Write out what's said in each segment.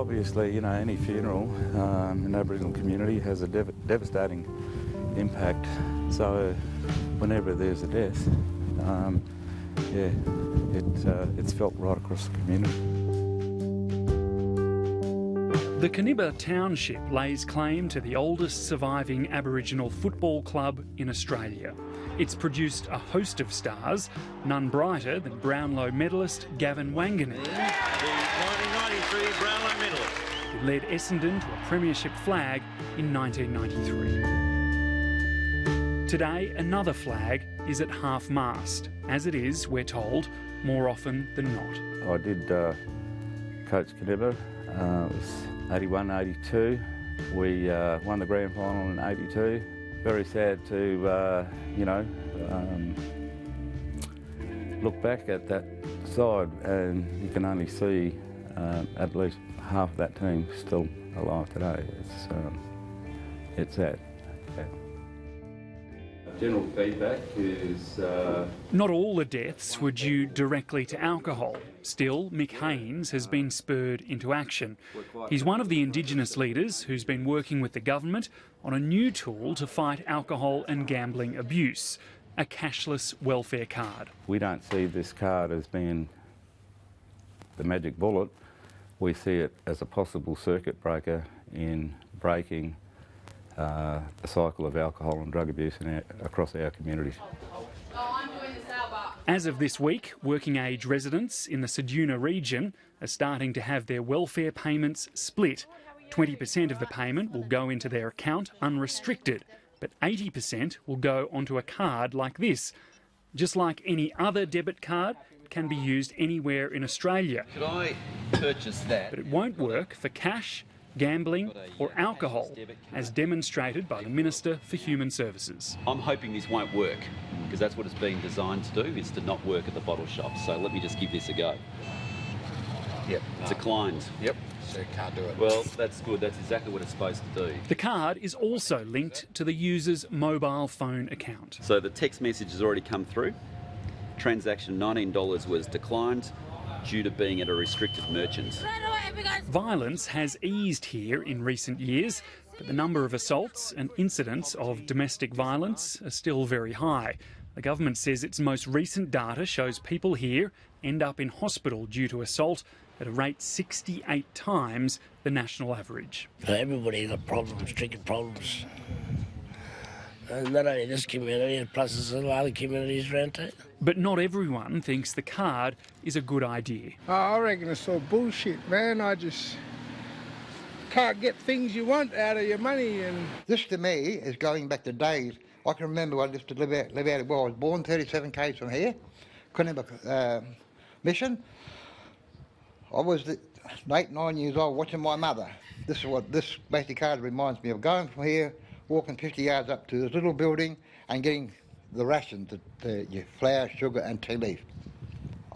obviously, any funeral in an Aboriginal community has a devastating impact. So whenever there's a death, it's felt right across the community. The Canibba Township lays claim to the oldest surviving Aboriginal football club in Australia. It's produced a host of stars, none brighter than Brownlow medalist Gavin Wanganeen. The 1993 Brownlow medalist. Who led Essendon to a premiership flag in 1993. Today, another flag is at half-mast, as it is, we're told, more often than not. I did coach Canibba. It was 81, 82. We won the grand final in 82. Very sad to, look back at that side and you can only see at least half of that team still alive today. It's sad. Yeah. General feedback is... Not all the deaths were due directly to alcohol. Still, Mick Haynes has been spurred into action. He's one of the Indigenous leaders who's been working with the government on a new tool to fight alcohol and gambling abuse, a cashless welfare card. We don't see this card as being the magic bullet. We see it as a possible circuit breaker in breaking the cycle of alcohol and drug abuse across our communities. As of this week, working-age residents in the Ceduna region are starting to have their welfare payments split. 20% of the payment will go into their account unrestricted, but 80% will go onto a card like this. Just like any other debit card, it can be used anywhere in Australia. Could I purchase that? But it won't work for cash, gambling or alcohol, as demonstrated by the Minister for Human Services. I'm hoping this won't work, because that's what it's been designed to do, is to not work at the bottle shop. So let me just give this a go. Yep. Declined. Yep. So you can't do it. Well, that's good. That's exactly what it's supposed to do. The card is also linked to the user's mobile phone account. So the text message has already come through. Transaction $19 was declined due to being at a restricted merchant. Violence has eased here in recent years, but the number of assaults and incidents of domestic violence are still very high. The government says its most recent data shows people here end up in hospital due to assault at a rate 68 times the national average. So everybody's got problems, drinking problems. And not only this community, plus there's a lot of communities around too. But not everyone thinks the card is a good idea. Oh, I reckon it's all bullshit, man. I just can't get things you want out of your money. And this to me is going back to days. I can remember I used to live out. Well, I was born 37 k's from here, Canibba Mission. I was 8, 9 years old watching my mother. This is what this basic card reminds me of, going from here, walking 50 yards up to this little building and getting the rations, your flour, sugar and tea leaf.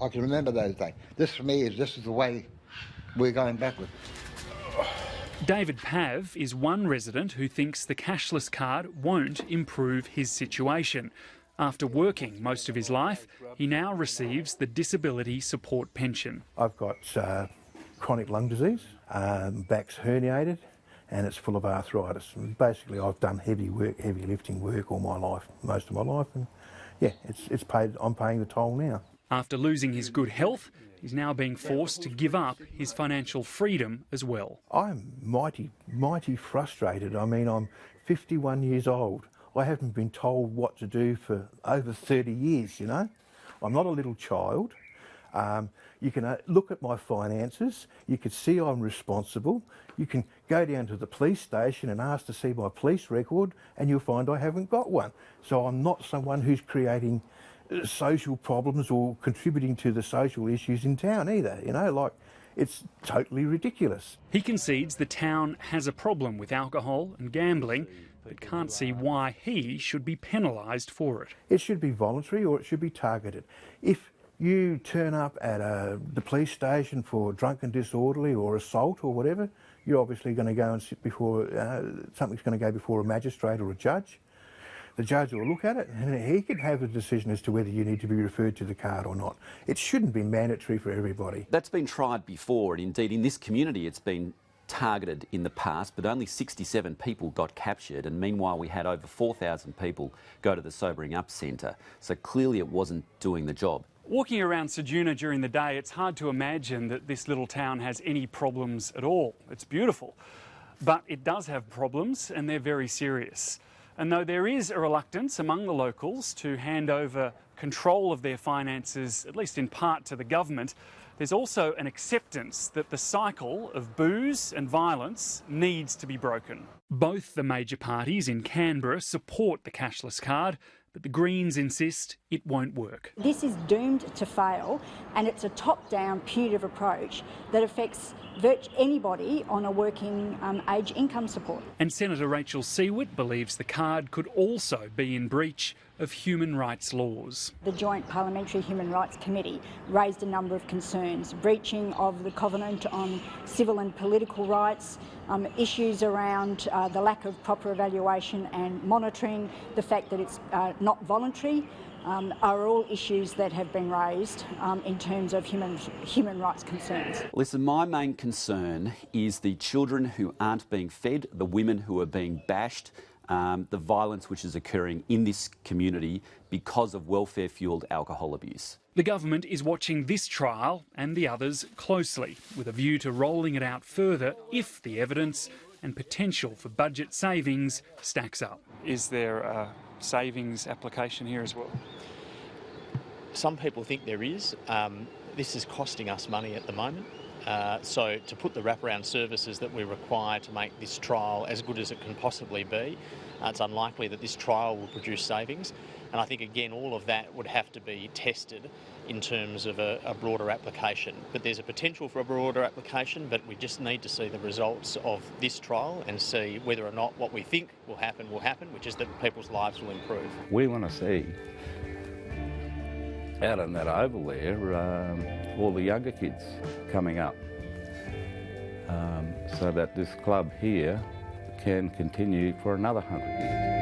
I can remember those days. This for me this is the way we're going backward. David Pav is one resident who thinks the cashless card won't improve his situation. After working most of his life, he now receives the disability support pension. I've got chronic lung disease, back's herniated, and it's full of arthritis. And basically, I've done heavy lifting work all my life, most of my life, and yeah, it's paid. I'm paying the toll now. After losing his good health, he's now being forced to give up his financial freedom as well. I'm mighty frustrated. I mean, I'm 51 years old. I haven't been told what to do for over 30 years, you know. I'm not a little child. You can look at my finances. You can see I'm responsible. You can go down to the police station and ask to see my police record, and you'll find I haven't got one. So I'm not someone who's creating social problems or contributing to the social issues in town either, you know, like it's totally ridiculous. He concedes the town has a problem with alcohol and gambling, but can't see why he should be penalised for it. It should be voluntary or it should be targeted. If you turn up at the police station for drunken disorderly or assault or whatever, you're obviously going to go and sit before, something's going to go before a magistrate or a judge. The judge will look at it and he can have a decision as to whether you need to be referred to the card or not. It shouldn't be mandatory for everybody. That's been tried before, and indeed in this community it's been targeted in the past, but only 67 people got captured, and meanwhile we had over 4,000 people go to the Sobering Up Centre. So clearly it wasn't doing the job. Walking around Ceduna during the day, it's hard to imagine that this little town has any problems at all. It's beautiful, but it does have problems, and they're very serious. And though there is a reluctance among the locals to hand over control of their finances, at least in part, to the government, there's also an acceptance that the cycle of booze and violence needs to be broken. Both the major parties in Canberra support the cashless card, but the Greens insist it won't work. This is doomed to fail, and it's a top-down punitive approach that affects virtually anybody on a working age income support. And Senator Rachel Seward believes the card could also be in breach of human rights laws. The Joint Parliamentary Human Rights Committee raised a number of concerns: breaching of the Covenant on Civil and Political Rights, issues around the lack of proper evaluation and monitoring, the fact that it's not voluntary, are all issues that have been raised in terms of human rights concerns. Listen, my main concern is the children who aren't being fed, the women who are being bashed, the violence which is occurring in this community because of welfare-fuelled alcohol abuse. The government is watching this trial and the others closely, with a view to rolling it out further if the evidence and potential for budget savings stacks up. Is there a savings application here as well? Some people think there is. This is costing us money at the moment. So to put the wraparound services that we require to make this trial as good as it can possibly be, it's unlikely that this trial will produce savings. And I think, again, all of that would have to be tested in terms of a broader application. But there's a potential for a broader application, but we just need to see the results of this trial and see whether or not what we think will happen, which is that people's lives will improve. We want to see out in that oval there all the younger kids coming up so that this club here can continue for another 100 years.